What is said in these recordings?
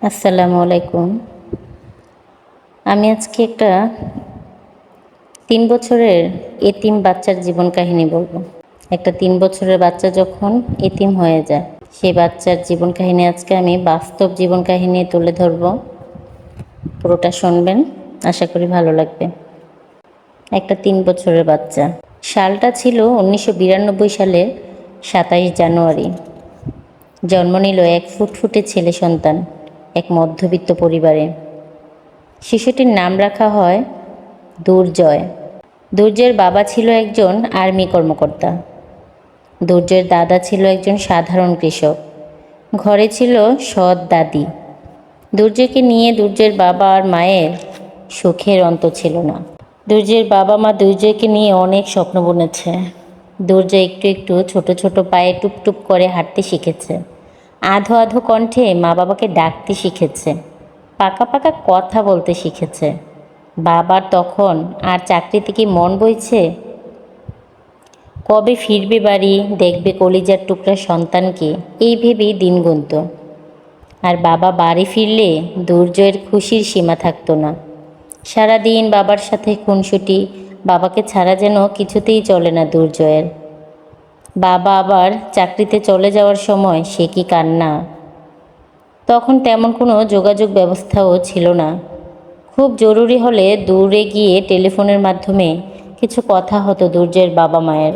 আসসালামু আলাইকুম। আমি আজকে একটা ৩ বছরের এতিম বাচ্চার জীবন কাহিনী বলবো। একটা ৩ বছরের বাচ্চা যখন এতিম হয়ে যায়, সেই বাচ্চার জীবন কাহিনী আজকে আমি বাস্তব জীবন কাহিনী তুলে ধরবো। পুরোটা শুনবেন, আশা করি ভালো লাগবে। একটা ৩ বছরের বাচ্চা। সালটা ছিল ১৯৯২ সালের ২৭ জানুয়ারি। জন্ম নিল এক ফুটফুটে ছেলে সন্তান এক মধ্যবিত্ত পরিবারে। শিশুটির নাম রাখা হয় দুর্জয়। দুর্জয়ের বাবা ছিল একজন আর্মি কর্মকর্তা। দুর্জয়ের দাদা ছিল একজন সাধারণ কৃষক। ঘরে ছিল সৎ দাদি। দুর্জয়কে নিয়ে দুর্জয়ের বাবা আর মায়ের সুখের অন্ত ছিল না। দুর্জয়ের বাবা মা দুর্জয়কে নিয়ে অনেক স্বপ্ন বুনেছে। দুর্জয় একটু একটু ছোট ছোট পায়ে টুপটুপ করে হাঁটতে শিখেছে। আধো আধো কণ্ঠে মা বাবাকে ডাকতে শিখেছে। পাকা পাকা কথা বলতে শিখেছে। বাবার তখন আর চাকরিতে কি মন বইছে? কবে ফিরবে বাড়ি, দেখবে কলিজার টুকরা সন্তানকে, এই ভেবেই দিন গুনত। আর বাবা বাড়ি ফিরলে দুর্জয়ের খুশির সীমা থাকতো না। সারাদিন বাবার সাথে খুনসুটি, বাবাকে ছাড়া যেন কিছুতেই চলে না দুর্জয়ের। বাবা আবার চাকরিতে চলে যাওয়ার সময় সে কি কান্না। তখন তেমন কোনো যোগাযোগ ব্যবস্থাও ছিল না। খুব জরুরি হলে দূরে গিয়ে টেলিফোনের মাধ্যমে কিছু কথা হতো দুর্জয়ের বাবা মায়ের।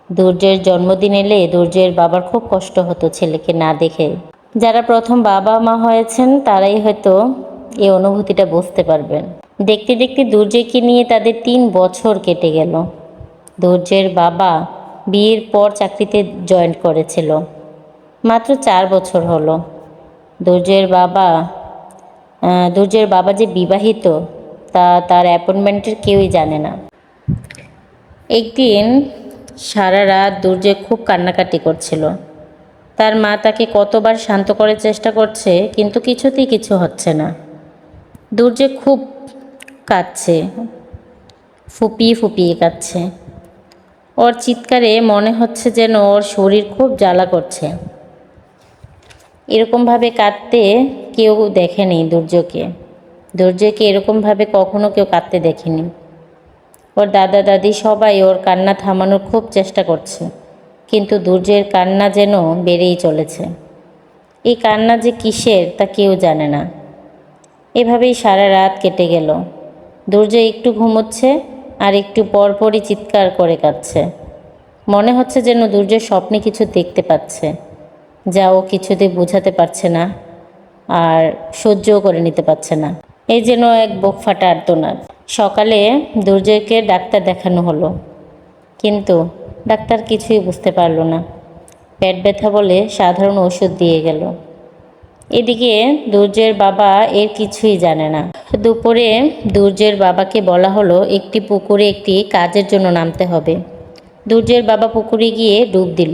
দুর্জয়ের জন্মদিন এলে দুর্জয়ের বাবার খুব কষ্ট হতো ছেলেকে না দেখে। যারা প্রথম বাবা মা হয়েছেন তারাই হয়তো এই অনুভূতিটা বুঝতে পারবেন। দেখতে দেখতে দুর্জয়কে নিয়ে তাদের ৩ বছর কেটে গেল। দুর্জয়ের বাবা বিয়ের পর চাকরিতে জয়েন করেছিল। মাত্র ৪ বছর হলো। দুর্জয়ের বাবা যে বিবাহিত তা তার অ্যাপয়েন্টমেন্টের কেউই জানে না। একদিন সারা রাত দুর্জয় খুব কান্নাকাটি করছিল। তার মা তাকে কতবার শান্ত করার চেষ্টা করছে, কিন্তু কিছুতেই কিছু হচ্ছে না। দুর্জয় খুব কাঁদছে, ফুপিয়ে ফুপিয়ে কাঁদছে। ওর চিৎকারে মনে হচ্ছে যেন ওর শরীর খুব জ্বালা করছে। এরকমভাবে কাঁদতে কেউ দেখেনি দুর্জয়কে এরকমভাবে কখনো কেউ কাঁদতে দেখেনি। ওর দাদা দাদি সবাই ওর কান্না থামানোর খুব চেষ্টা করছে, কিন্তু দুর্জয়ের কান্না যেন বেড়েই চলেছে। এই কান্না যে কিসের তা কেউ জানে না। এভাবেই সারা রাত কেটে গেল। দুর্জয় একটু ঘুমোচ্ছে আর একটু পরপরই চিৎকার করে কাঁদছে। মনে হচ্ছে যেন দুর্জয় স্বপ্নে কিছু দেখতে পাচ্ছে, যা ও কিছুতেই বোঝাতে পারছে না আর সহ্যও করে নিতে পারছে না। এই যেন এক বুক ফাটা আর্তনাদ। সকালে দুর্জয়কে ডাক্তার দেখানো হলো, কিন্তু ডাক্তার কিছুই বুঝতে পারল না। পেট ব্যথা বলে সাধারণ ওষুধ দিয়ে গেল। এদিকে দুর্জয়ের বাবা এর কিছুই জানে না। দুপুরে দুর্জয়ের বাবাকে বলা হলো একটি পুকুরে একটি কাজের জন্য নামতে হবে। দুর্জয়ের বাবা পুকুরে গিয়ে ডুব দিল।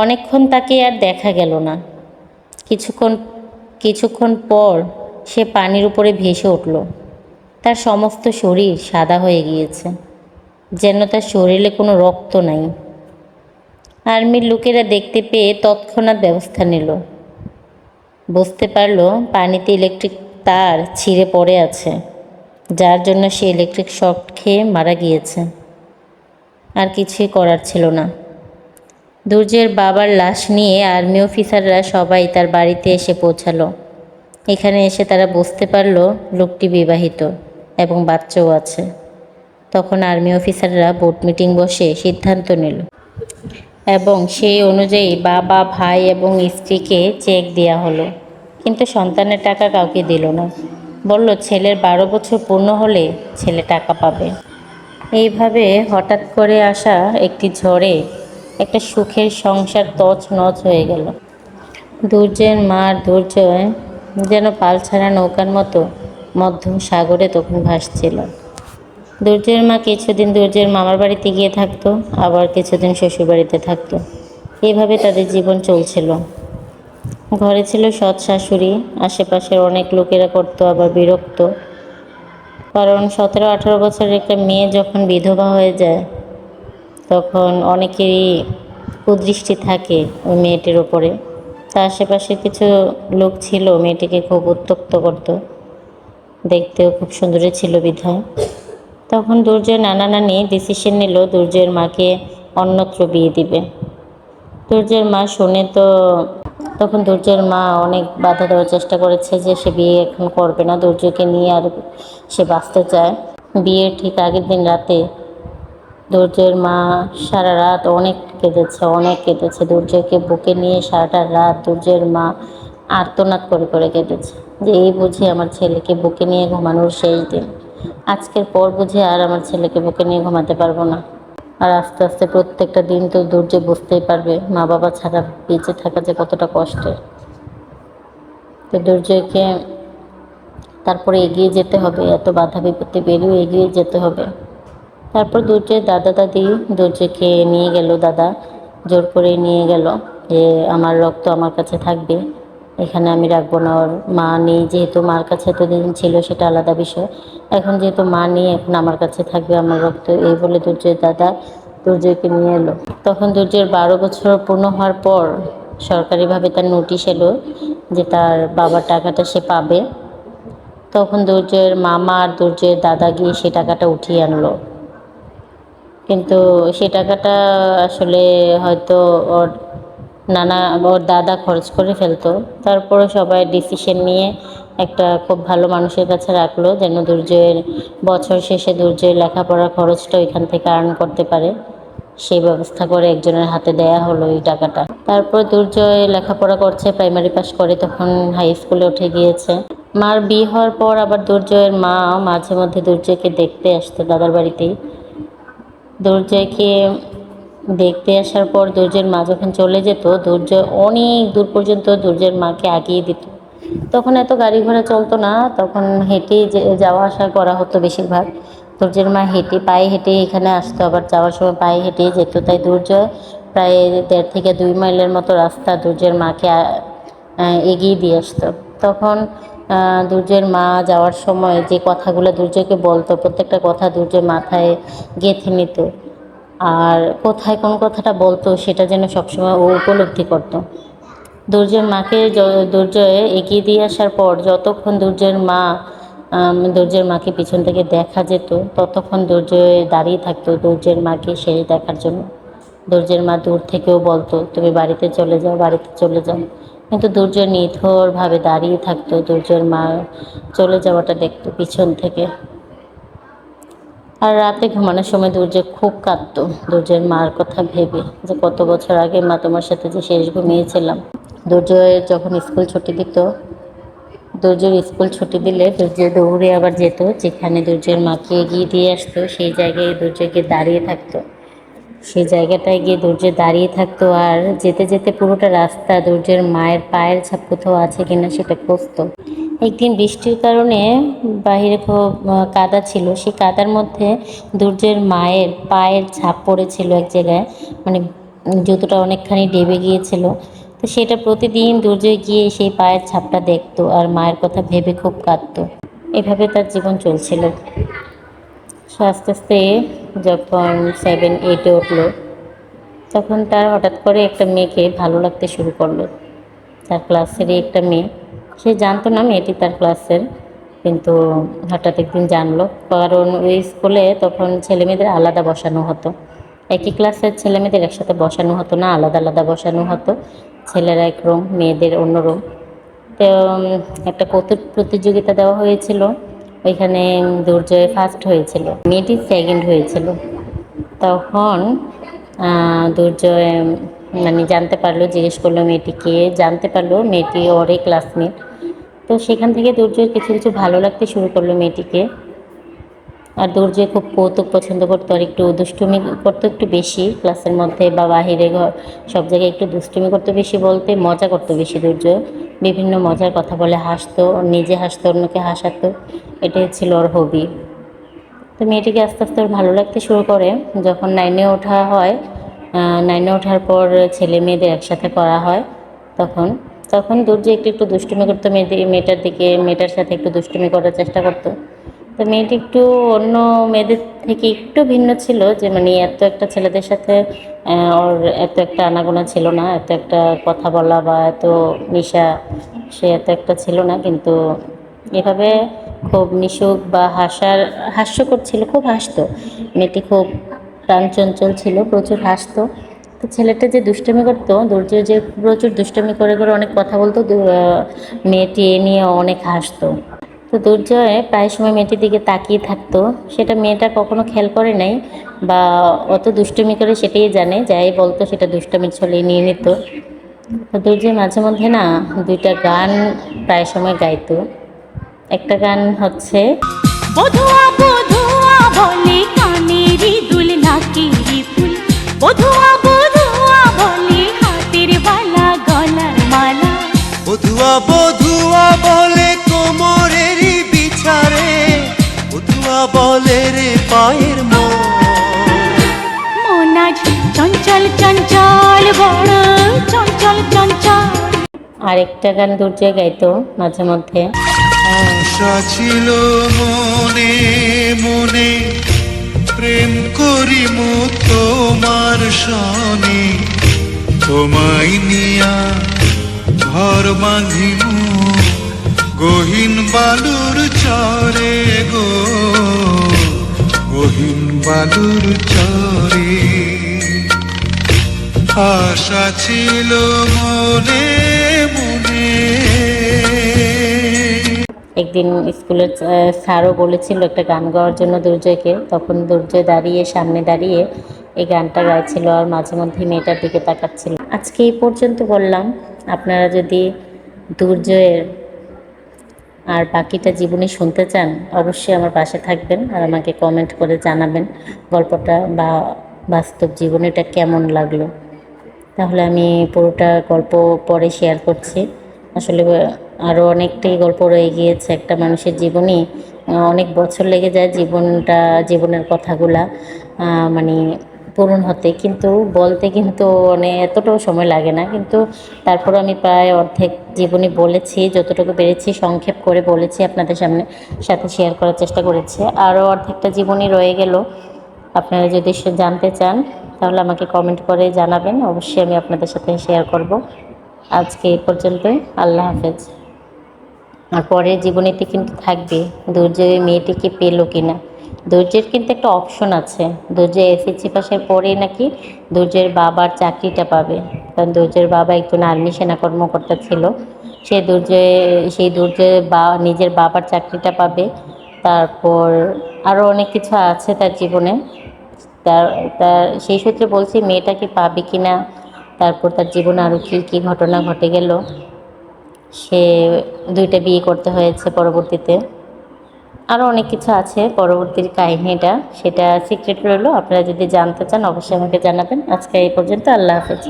অনেকক্ষণ তাকে আর দেখা গেল না। কিছুক্ষণ পর সে পানির উপরে ভেসে উঠল। তার সমস্ত শরীর সাদা হয়ে গিয়েছে, যেন তার শরীরে কোনো রক্ত নাই। আর্মির লোকেরা দেখতে পেয়ে তৎক্ষণাৎ ব্যবস্থা নিল। বুঝতে পারল পানিতে ইলেকট্রিক তার ছিঁড়ে পড়ে আছে, যার জন্য সে ইলেকট্রিক শক খেয়ে মারা গিয়েছে। আর কিছুই করার ছিল না। দুর্জয়ের বাবার লাশ নিয়ে আর্মি অফিসাররা সবাই তার বাড়িতে এসে পৌঁছালো। এখানে এসে তারা বুঝতে পারল লোকটি বিবাহিত এবং বাচ্চাও আছে। তখন আর্মি অফিসাররা বোর্ড মিটিং বসে সিদ্ধান্ত নিল এবং সেই অনুযায়ী বাবা, ভাই এবং স্ত্রীকে চেক দেওয়া হলো, কিন্তু সন্তানের টাকা কাউকে দিল না। বলল ছেলের ১২ বছর পূর্ণ হলে ছেলে টাকা পাবে। এইভাবে হঠাৎ করে আসা একটি ঝড়ে একটা সুখের সংসার তছনছ হয়ে গেল। দুর্জয়ের মা দুর্জয় যেন পাল ছাড়া নৌকার মতো মধ্যম সাগরে তখন ভাসছিল। দুর্জয়ের মা কিছুদিন দুর্জয়ের মামার বাড়িতে গিয়ে থাকতো, আবার কিছুদিন শ্বশুর বাড়িতে থাকতো। এইভাবে তাদের জীবন চলছিল। ঘরে ছিল সৎ শাশুড়ি। আশেপাশের অনেক লোকেরা করতো আবার বিরক্ত, কারণ ১৭-১৮ বছরের একটা মেয়ে যখন বিধবা হয়ে যায় তখন অনেকেরই কুদৃষ্টি থাকে ওই মেয়েটির ওপরে। তার আশেপাশে কিছু লোক ছিল মেয়েটিকে খুব উত্ত্যক্ত করত, দেখতেও খুব সুন্দরী ছিল বিধায়। তখন দুর্জয় নানা নানি ডিসিশন নিল দুর্জয়ের মাকে অন্যত্র বিয়ে দিবে। দুর্জয়ের মা শুনে তো তখন দুর্জয়ের মা অনেক বাধা দেওয়ার চেষ্টা করেছে যে সে বিয়ে এখন করবে না, দুর্জয়কে নিয়ে আর সে বাঁচতে চায়। বিয়ের ঠিক আগের দিন রাতে দুর্জয়ের মা সারা রাত অনেক কেঁদেছে। দুর্জয়কে বুকে নিয়ে সারাটা রাত দুর্জয়ের মা আর্তনাদ করে করে কেঁদেছে যে এই বুঝি আমার ছেলেকে বুকে নিয়ে ঘুমানোর শেষ দিন, আজকের পর বুঝি আর আমার ছেলেকে বুকে নিয়ে ঘুমাতে পারবো না। আর আস্তে আস্তে প্রত্যেকটা দিন তো দুর্জয় বুঝতেই পারবে মা বাবা ছাড়া বেঁচে থাকা যে কতটা কষ্টের। তো দুর্জয়কে তারপরে এগিয়ে যেতে হবে, এত বাধা বিপত্তি পেরিয়ে এগিয়ে যেতে হবে। তারপর দুর্জয়ের দাদা দাদি দুর্জয়কে নিয়ে গেল, দাদা জোর করে নিয়ে গেল যে আমার রক্ত আমার কাছে থাকবে, এখানে আমি রাখবো না। ওর মা নেই যেহেতু, মার কাছে এতদিন ছিল সেটা আলাদা বিষয়, এখন যেহেতু মা নেই এখন আমার কাছে থাকবে আমার রক্ত, এই বলে দুর্জয়ের দাদা দুর্জয়কে নিয়ে এলো। তখন দুর্জয়ের 12 বছর পূর্ণ হওয়ার পর সরকারিভাবে তার নোটিশ এলো যে তার বাবার টাকাটা সে পাবে। তখন দুর্জয়ের মামা আর দুর্জয়ের দাদা গিয়ে সে টাকাটা উঠিয়ে আনলো, কিন্তু সে টাকাটা আসলে হয়তো ওর দাদা খরচ করে ফেলতো। তারপরে সবাই ডিসিশন নিয়ে একটা খুব ভালো মানুষের কাছে রাখলো যেন দুর্জয়ের বছর শেষে দুর্জয়ের লেখাপড়ার খরচটা ওইখান থেকে আর্ন করতে পারে, সেই ব্যবস্থা করে একজনের হাতে দেয়া হলো এই টাকাটা। তারপর দুর্জয় লেখাপড়া করছে, প্রাইমারি পাস করে তখন হাই স্কুলে উঠে গিয়েছে। মার বিয়ে হওয়ার পর আবার দুর্জয়ের মা মাঝে মধ্যে দুর্জয়কে দেখতে আসতো দাদার বাড়িতেই। দুর্জয়কে দেখতে আসার পর দুর্জয়ের মা যখন চলে যেত দুর্জয় অনেক দূর পর্যন্ত দুর্জয়ের মাকে আগিয়ে দিত। তখন এত গাড়ি ঘোড়া চলতো না, তখন হেঁটেই যাওয়া আসা করা হতো বেশিরভাগ। দুর্জয়ের মা পায়ে হেঁটে এখানে আসতো, আবার যাওয়ার সময় পায়ে হেঁটেই যেত। তাই দুর্জয় প্রায় 1.5 থেকে 2 মাইলের মতো রাস্তা দুর্জয়ের মাকে এগিয়ে দিয়ে আসতো। তখন দুর্জয়ের মা যাওয়ার সময় যে কথাগুলো দুর্জয়কে বলতো প্রত্যেকটা কথা দুর্জয় মাথায় গেঁথে নিত, আর কোথায় কোন কথাটা বলতো সেটা যেন সবসময় ও উপলব্ধি করতো। দুর্জয়ের মাকে দুর্জয় এগিয়ে দিয়ে আসার পর যতক্ষণ দুর্জয়ের মাকে পিছন থেকে দেখা যেত ততক্ষণ দুর্জয় দাঁড়িয়ে থাকতো দুর্জয়ের মাকে সেই দেখার জন্য। দুর্জয়ের মা দূর থেকেও বলতো তুমি বাড়িতে চলে যাও, বাড়িতে চলে যাও, কিন্তু দুর্জয় নিথরভাবে দাঁড়িয়ে থাকতো। দুর্জয়ের মা চলে যাওয়াটা দেখতো পিছন থেকে। আর রাতে ঘুমানোর সময় দুর্জয় খুব কাঁদতো দুর্জয়ের মার কথা ভেবে, যে কত বছর আগে মা তোমার সাথে যে শেষ ঘুমিয়েছিলাম। দুর্জয় যখন স্কুল ছুটি দিত, দুর্জয়ের স্কুল ছুটি দিলে দুর্জয় দৌড়ে আবার যেত যেখানে দুর্জয়ের মাকে এগিয়ে দিয়ে আসতো, সেই জায়গায় দুর্জয়কে দাঁড়িয়ে থাকতো। সেই জায়গাটায় গিয়ে দুর্জয় দাঁড়িয়ে থাকতো আর যেতে যেতে পুরোটা রাস্তা দুর্জয়ের মায়ের পায়ের ছাপ কোথাও আছে কিনা সেটা খুঁজতো। একদিন বৃষ্টির কারণে বাহিরে খুব কাদা ছিল, সেই কাদার মধ্যে দুর্জয়ের মায়ের পায়ের ছাপ পড়েছিল এক জায়গায়, মানে জুতোটা অনেকখানি ডেবে গিয়েছিল। তো সেটা প্রতিদিন দুর্জয় গিয়ে সেই পায়ের ছাপটা দেখতো আর মায়ের কথা ভেবে খুব কাঁদতো। এভাবে তার জীবন চলছিল। সে আস্তে আস্তে যখন 7-8-এ উঠলো তখন তার হঠাৎ করে একটা মেয়েকে ভালো লাগতে শুরু করলো, তার ক্লাসেরই একটা মেয়ে। সে জানতো না মেয়েটি তার ক্লাসের, কিন্তু হঠাৎ একদিন জানলো, কারণ ওই স্কুলে তখন ছেলেমেয়েদের আলাদা বসানো হতো, একই ক্লাসের ছেলেমেয়েদের একসাথে বসানো হতো না, আলাদা আলাদা বসানো হতো, ছেলেরা এক রুম মেয়েদের অন্য রুম। তো একটা কৌতুক প্রতিযোগিতা দেওয়া হয়েছিল, ওইখানে দুর্জয় ফার্স্ট হয়েছিল, মেয়েটি সেকেন্ড হয়েছিল। তখন দুর্জয় মানে জানতে পারলো, জিজ্ঞেস করলো মেয়েটিকে, জানতে পারলো মেয়েটি ওরই ক্লাসমেট। তো সেখান থেকে দুর্জয়ের কিছু কিছু ভালো লাগতে শুরু করলো মেয়েটিকে। আর দুর্জয় খুব কৌতুক পছন্দ করতো আর একটু দুষ্টুমি করতো একটু বেশি, ক্লাসের মধ্যে বা বাহিরে সব জায়গায় একটু দুষ্টুমি করতো বেশি, বলতে মজা করতো বেশি। দুর্জয় বিভিন্ন মজার কথা বলে হাসতো, নিজে হাসতো, অন্যকে হাসাতো, এটাই ছিল ওর হবি। তো মেয়েটিকে আস্তে আস্তে ওর ভালো লাগতে শুরু করে। যখন 9-এ ওঠা হয়, 9-এ ওঠার পর ছেলে মেয়েদের একসাথে করা হয়, তখন তখন দুর্জয় একটু একটু দুষ্টুমি করতো মেয়েটার সাথে একটু দুষ্টুমি করার চেষ্টা করতো। তো তো মেয়েটি একটু অন্য মেয়েদের থেকে একটু ভিন্ন ছিল, যে মানে এত একটা ছেলেদের সাথে ওর এত একটা আনাগোনা ছিল না, এত একটা কথা বলা বা এত মিশা সে এত একটা ছিল না। কিন্তু এভাবে খুব মিশুক বা হাস্যকর ছিল, খুব হাসতো মেয়েটি, খুব প্রাণচঞ্চল ছিল, প্রচুর হাসতো। তো ছেলেটা যে দুষ্টামি করতো, দুর্য যে প্রচুর দুষ্টামি করে করে অনেক কথা বলতো, মেয়েটি এ নিয়ে অনেক হাসতো। তো দুর্জয় প্রায় সময় মেয়েটির দিকে তাকিয়ে থাকতো, সেটা মেয়েটা কখনো খেয়াল করে নাই বা অত দুষ্টুমি করে সেটাই জানে, যাই বলতো সেটা দুষ্টুমির ছলে নিয়ে নিত। তো দুর্জয় মাঝে মধ্যে না দুইটা গান প্রায় সময় গাইতো। একটা গান হচ্ছে বধুয়া বধুয়া বলে কানেরি দুল নাকেরি ফুল, বধুয়া বধুয়া বলে হাতের বালা গলার মালা, বধুয়া বধুয়া বলে কোমরেরই বিছারে, বধুয়া বলে রে পায়ের মন আজ চঞ্চল চঞ্চল বড় চঞ্চল চঞ্চল। আরেকটা গান দুর্জয় গাইতো মাঝে মধ্যে। আশা ছিল মনে মনে, প্রেম করিমু তোমার সনে, তোমায় নিয়া ঘর বাঁধিমু গহীন বালুর চরে গো, গহীন বালুর চরে। আশা ছিল মনে মনে। একদিন স্কুলের স্যারও বলেছিল একটা গান গাওয়ার জন্য দুর্জয়কে, তখন দুর্জয় সামনে দাঁড়িয়ে এই গানটা গাইছিল আর মাঝে মধ্যে মেয়েটার দিকে তাকাচ্ছিল। আজকে এই পর্যন্ত বললাম। আপনারা যদি দুর্জয়ের আর বাকিটা জীবনী শুনতে চান, অবশ্যই আমার পাশে থাকবেন আর আমাকে কমেন্ট করে জানাবেন গল্পটা বা বাস্তব জীবনীটা কেমন লাগলো। তাহলে আমি পুরোটা গল্প পরে শেয়ার করছি। আসলে আরও অনেকটাই গল্প রয়ে গিয়েছে। একটা মানুষের জীবনে অনেক বছর লেগে যায় জীবনের কথাগুলা মানে পূরণ হতে, কিন্তু বলতে কিন্তু এতটাও সময় লাগে না। কিন্তু তারপর আমি প্রায় অর্ধেক জীবনী বলেছি, যতটুকু পেরেছি সংক্ষেপ করে বলেছি, আপনাদের সাথে শেয়ার করার চেষ্টা করেছি। আরও অর্ধেকটা জীবনী রয়ে গেল। আপনারা যদি জানতে চান তাহলে আমাকে কমেন্ট করে জানাবেন, অবশ্যই আমি আপনাদের সাথে শেয়ার করব। আজকে এই পর্যন্তই। আল্লাহ হাফেজ। আর পরের জীবনীতে কিন্তু থাকবে দুর্জয় মেয়েটিকে পেলো কিনা। দুর্জয়ের কিন্তু একটা অপশন আছে, দুর্জয় এসএসসি পাশের পরেই নাকি দুর্জয়ের বাবার চাকরিটা পাবে, কারণ দুর্জয়ের বাবা একজন আর্মি সেনা কর্মকর্তা ছিল। সেই দুর্জয়ের নিজের বাবার চাকরিটা পাবে। তারপর আরও অনেক কিছু আছে তার জীবনে। তার তার সেই সূত্রে বলছি মেয়েটা কি পাবে কি না, তারপর তার জীবনে আরও কী কী ঘটনা ঘটে গেল, সে দুইটা বিয়ে করতে হয়েছে পরবর্তীতে, আরও অনেক কিছু আছে পরবর্তীর কাহিনীটা, সেটা সিক্রেট রইল। আপনারা যদি জানতে চান অবশ্যই আমাকে জানাবেন। আজকে এই পর্যন্ত। আল্লাহ হাফেজ।